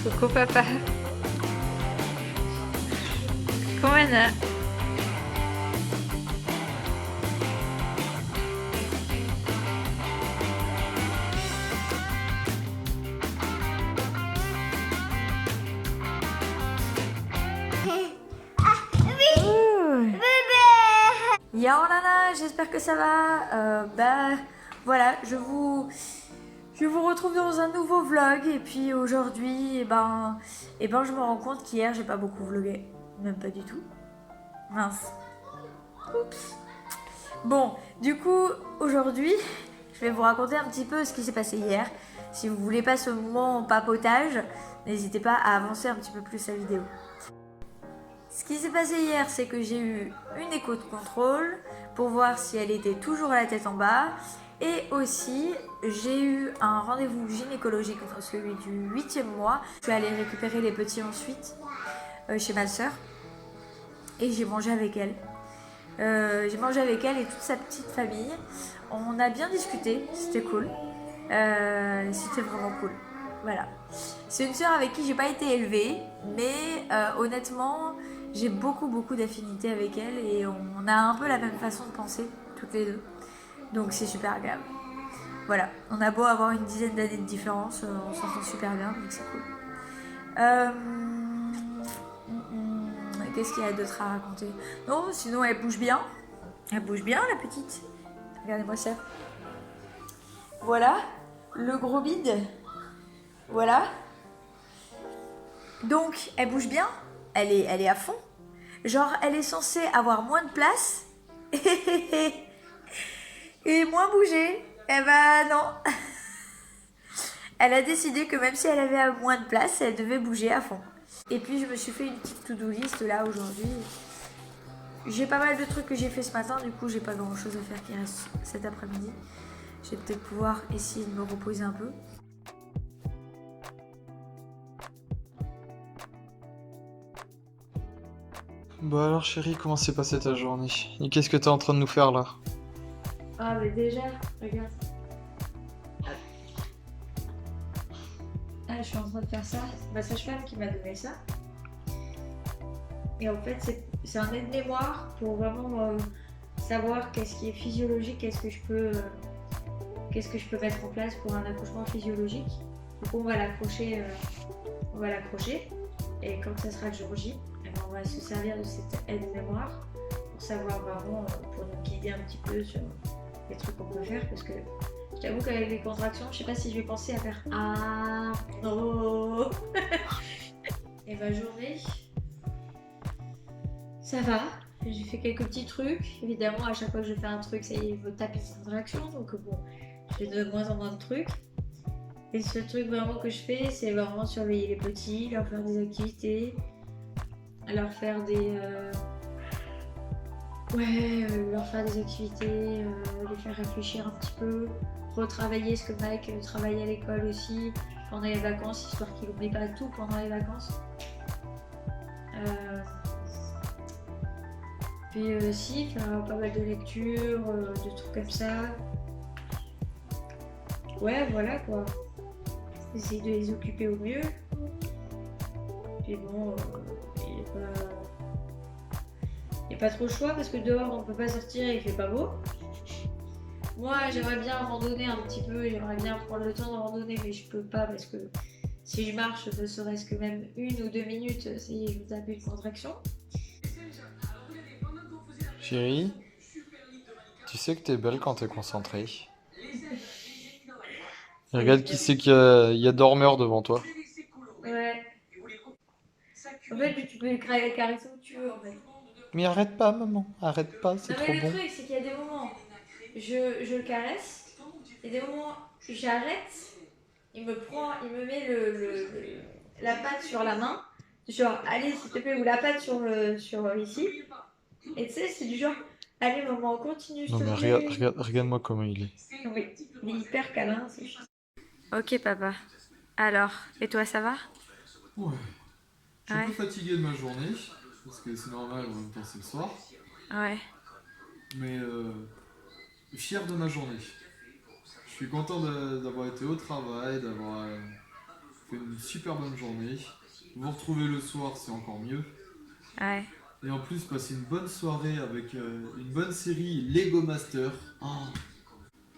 Coucou papa. Comment ça? Yaolana, j'espère que ça va. Voilà, je vous retrouve dans un nouveau vlog. Et puis aujourd'hui, je me rends compte qu'hier j'ai pas beaucoup vlogué, même pas du tout. Mince. Oups. Bon, du coup, aujourd'hui, je vais vous raconter un petit peu ce qui s'est passé hier. Si vous voulez pas ce moment en papotage, n'hésitez pas à avancer un petit peu plus la vidéo. Ce qui s'est passé hier, c'est que j'ai eu une écho de contrôle pour voir si elle était toujours la tête en bas. Et aussi, j'ai eu un rendez-vous gynécologique entre celui du 8e mois. Je suis allée récupérer les petits ensuite chez ma soeur. Et j'ai mangé avec elle. J'ai mangé avec elle et toute sa petite famille. On a bien discuté, c'était cool. C'était vraiment cool. Voilà. C'est une sœur avec qui j'ai pas été élevée, mais honnêtement, j'ai beaucoup d'affinités avec elle et on a un peu la même façon de penser, toutes les deux. Donc c'est super agréable. Voilà, on a beau avoir une dizaine d'années de différence, on s'entend super bien, donc c'est cool. Qu'est-ce qu'il y a d'autre à raconter? Non, sinon elle bouge bien. Elle bouge bien la petite. Regardez-moi ça. Voilà, le gros bide. Voilà. Donc, elle bouge bien. Elle est à fond. Genre, elle est censée avoir moins de place. Et moins bouger. Eh ben non. Elle a décidé que même si elle avait moins de place, elle devait bouger à fond. Et puis, je me suis fait une petite to-do list là aujourd'hui. J'ai pas mal de trucs que j'ai fait ce matin. Du coup, j'ai pas grand chose à faire qui reste cet après-midi. Je vais peut-être pouvoir essayer de me reposer un peu. Bah alors chérie, comment s'est passée ta journée? Et qu'est-ce que t'es en train de nous faire là? Ah mais déjà, regarde. Ah, je suis en train de faire ça. C'est ma sage-femme qui m'a donné ça. Et en fait, c'est un aide-mémoire pour vraiment savoir qu'est-ce qui est physiologique, qu'est-ce que je peux mettre en place pour un accouchement physiologique. Donc on va l'accrocher, et quand ça sera le jour J, on va se servir de cette aide-mémoire pour savoir vraiment, pour nous guider un petit peu sur les trucs qu'on peut faire, parce que je t'avoue qu'avec les contractions, je sais pas si je vais penser à faire ah non. Et ma journée, ça va. J'ai fait quelques petits trucs. Évidemment, à chaque fois que je fais un truc, ça y est, je me tape une contraction. Donc bon, je fais de moins en moins de trucs. Et ce truc vraiment que je fais, c'est vraiment surveiller les petits, leur faire des activités, leur faire des leur faire des activités, les faire réfléchir un petit peu, retravailler ce que Mike travaille à l'école aussi pendant les vacances, histoire qu'il n'oublie pas tout pendant les vacances. Puis aussi faire pas mal de lectures, de trucs comme ça. Ouais, voilà quoi. Essayer de les occuper au mieux. Puis bon, il n'y a pas trop le choix parce que dehors on peut pas sortir et il fait pas beau. Moi j'aimerais bien randonner un petit peu, j'aimerais bien prendre le temps de randonner, mais je peux pas parce que si je marche ne serait-ce que même 1 ou 2 minutes, ça y est, je me tape une contraction. Chérie, tu sais que t'es belle quand t'es concentrée. Et regarde qui c'est qu'il y a dormeur devant toi. Ouais. En fait, tu peux le caresser où tu veux en fait. Mais arrête pas maman, arrête pas, c'est Non trop mais le bon. truc c'est qu'il y a des moments, je le caresse, et des moments j'arrête, il me met la patte sur la main, genre allez s'il te plaît, ou la patte sur ici, et tu sais c'est du genre allez maman continue s'il Non mais te plaît. regarde-moi comment il est. Oui, il est hyper câlin, c'est chiant. Ok papa, alors, et toi ça va? Ouais. Je suis un Ouais. peu fatigué de ma journée, parce que c'est normal, en même temps c'est le soir. Ouais. Mais fier de ma journée. Je suis content d'avoir été au travail, d'avoir fait une super bonne journée. Vous retrouver le soir, c'est encore mieux. Ouais. Et en plus, passer une bonne soirée avec une bonne série Lego Master. Oh,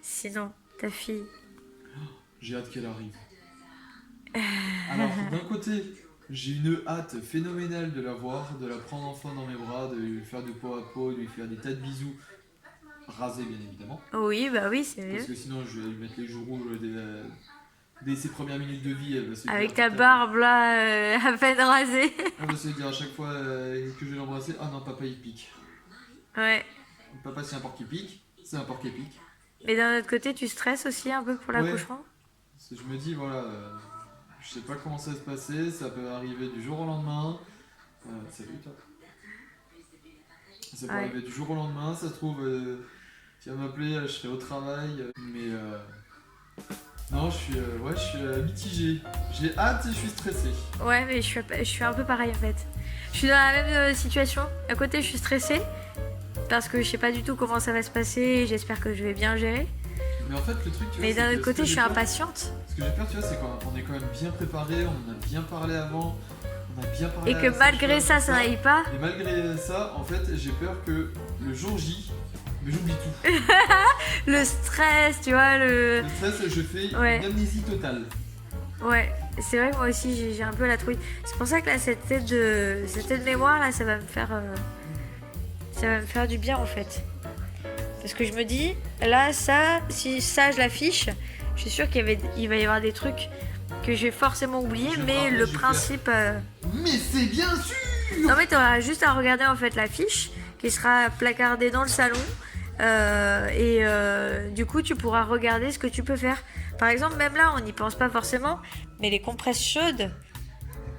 Sinon, ta fille. j'ai hâte qu'elle arrive. Alors, d'un côté, j'ai une hâte phénoménale de la voir, de la prendre enfin dans mes bras, de lui faire du pot à pot, de lui faire des tas de bisous. Rasés, bien évidemment. Oui, bah oui, c'est Parce mieux. que sinon, je vais lui mettre les joues rouges dès ses premières minutes de vie. Elle va se Avec dire, ta barbe là, à peine rasée. elle va se dire à chaque fois que je vais l'embrasser, ah non, papa il pique. Ouais. Papa, c'est un porc qui pique, c'est un porc qui pique. Mais d'un autre côté, tu stresses aussi un peu pour l'accouchement? Parce que je me dis, voilà, je sais pas comment ça va se passer, ça peut arriver du jour au lendemain. Salut toi. Ça peut arriver du jour au lendemain, ça se trouve, tu vas m'appeler, je serai au travail, mais non, je suis mitigé. J'ai hâte et je suis stressé. Ouais, mais je suis un peu pareil en fait. Je suis dans la même situation. À côté, je suis stressée parce que je sais pas du tout comment ça va se passer et j'espère que je vais bien gérer. Mais en fait, le truc, tu vois, Mais d'un c'est autre que côté, je suis peur- impatiente. Ce que j'ai peur, tu vois, c'est qu'on est quand même bien préparé, on en a bien parlé avant, on a bien parlé Et à que la malgré sage-femme, ça tout n'aille pas. Et malgré ça, en fait, j'ai peur que le jour J, mais j'oublie tout. Le stress, tu vois, Le stress, je fais une amnésie totale. Ouais, c'est vrai que moi aussi j'ai un peu la trouille. C'est pour ça que là, cette tête de mémoire, là, ça va me faire du bien en fait. Parce que je me dis, là, ça, si ça je l'affiche, je suis sûre qu'il va y avoir des trucs que je vais forcément oublier, mais le principe. Mais c'est bien sûr. Non, mais t'auras juste à regarder en fait l'affiche qui sera placardée dans le salon. Du coup, tu pourras regarder ce que tu peux faire. Par exemple, même là, on n'y pense pas forcément, mais les compresses chaudes,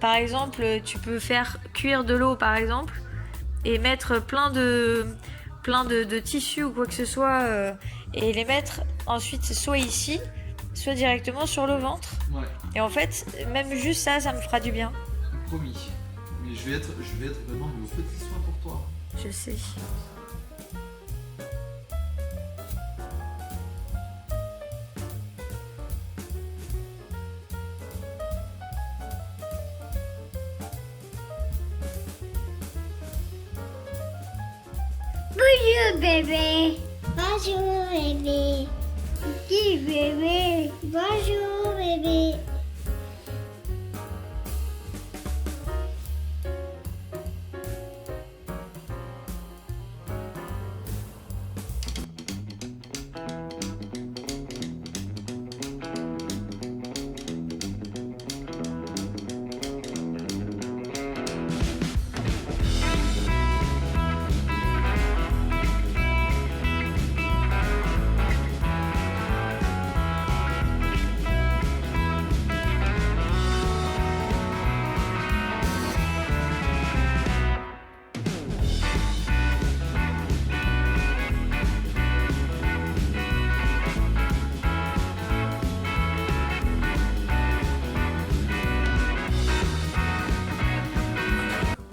par exemple, tu peux faire cuire de l'eau, par exemple, et mettre plein de tissus ou quoi que ce soit, et les mettre ensuite soit ici, soit directement sur le ventre. Ouais. Et en fait, même juste ça, ça me fera du bien. Promis. Mais je vais être vraiment le petit soin pour toi. Je sais. Bonjour bébé. Bonjour bébé. Petit bébé. Bonjour bébé.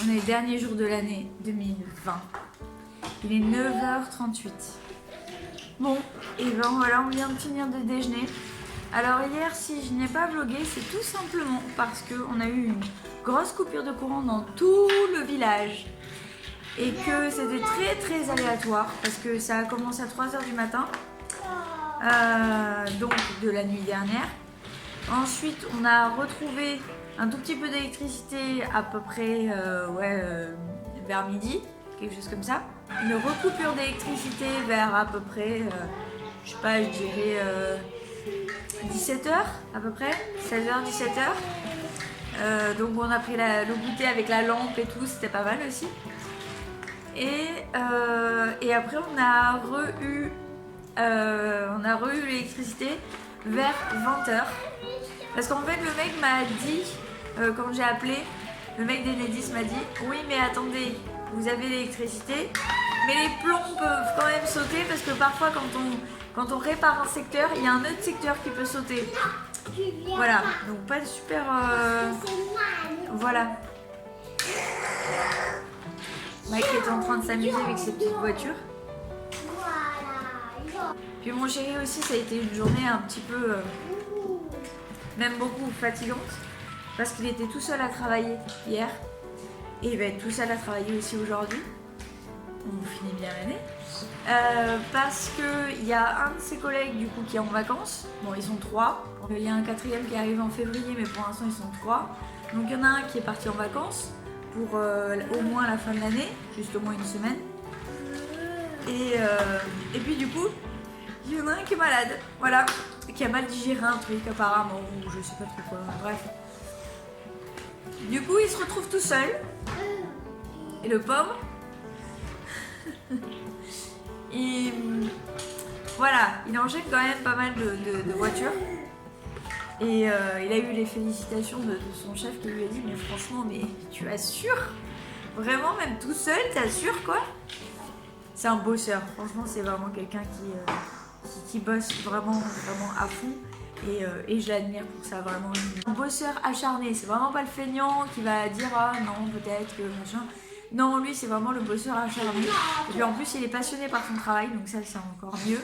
On est le dernier jour de l'année 2020. Il est 9h38. Bon, et ben voilà, on vient de finir de déjeuner. Alors hier, si je n'ai pas vlogué, c'est tout simplement parce qu'on a eu une grosse coupure de courant dans tout le village. Et que c'était très très aléatoire parce que ça a commencé à 3h du matin. Donc de la nuit dernière. Ensuite, on a retrouvé un tout petit peu d'électricité à peu près vers midi, quelque chose comme ça. Une recoupure d'électricité vers à peu près, je sais pas, je dirais 17h à peu près, 16h, 17h. Donc on a pris le goûter avec la lampe et tout, c'était pas mal aussi. Et après on a re-eu l'électricité vers 20h. Parce qu'en fait le mec m'a dit, quand j'ai appelé, le mec d'Enedis m'a dit oui mais attendez, vous avez l'électricité, mais les plombs peuvent quand même sauter parce que parfois quand on répare un secteur, il y a un autre secteur qui peut sauter. Voilà, donc pas de super... Voilà. Mike est en train de s'amuser avec ses petites voitures. Puis mon chéri aussi, ça a été une journée un petit peu, même beaucoup fatigante. parce qu'il était tout seul à travailler hier. Et il va être tout seul à travailler aussi aujourd'hui. On finit bien l'année. Parce qu'il y a un de ses collègues du coup qui est en vacances. Bon, ils sont 3. Il y a un 4e qui arrive en février, mais pour l'instant ils sont 3. Donc il y en a un qui est parti en vacances pour au moins la fin de l'année, juste au moins une semaine. Et puis du coup, il y en a un qui est malade, voilà, qui a mal digéré un truc apparemment, ou je sais pas trop quoi, bref. Du coup, il se retrouve tout seul. Et le pauvre, voilà, il enchaîne quand même pas mal de voitures. Et il a eu les félicitations de son chef qui lui a dit mais franchement, mais tu assures? Vraiment, même tout seul, t'assures quoi? C'est un bosseur, franchement c'est vraiment quelqu'un qui bosse vraiment à fond. Et je l'admire pour ça, vraiment. Un bosseur acharné, c'est vraiment pas le feignant qui va dire ah non peut-être que machin. Non, lui c'est vraiment le bosseur acharné. Et puis en plus il est passionné par son travail, donc ça c'est encore mieux.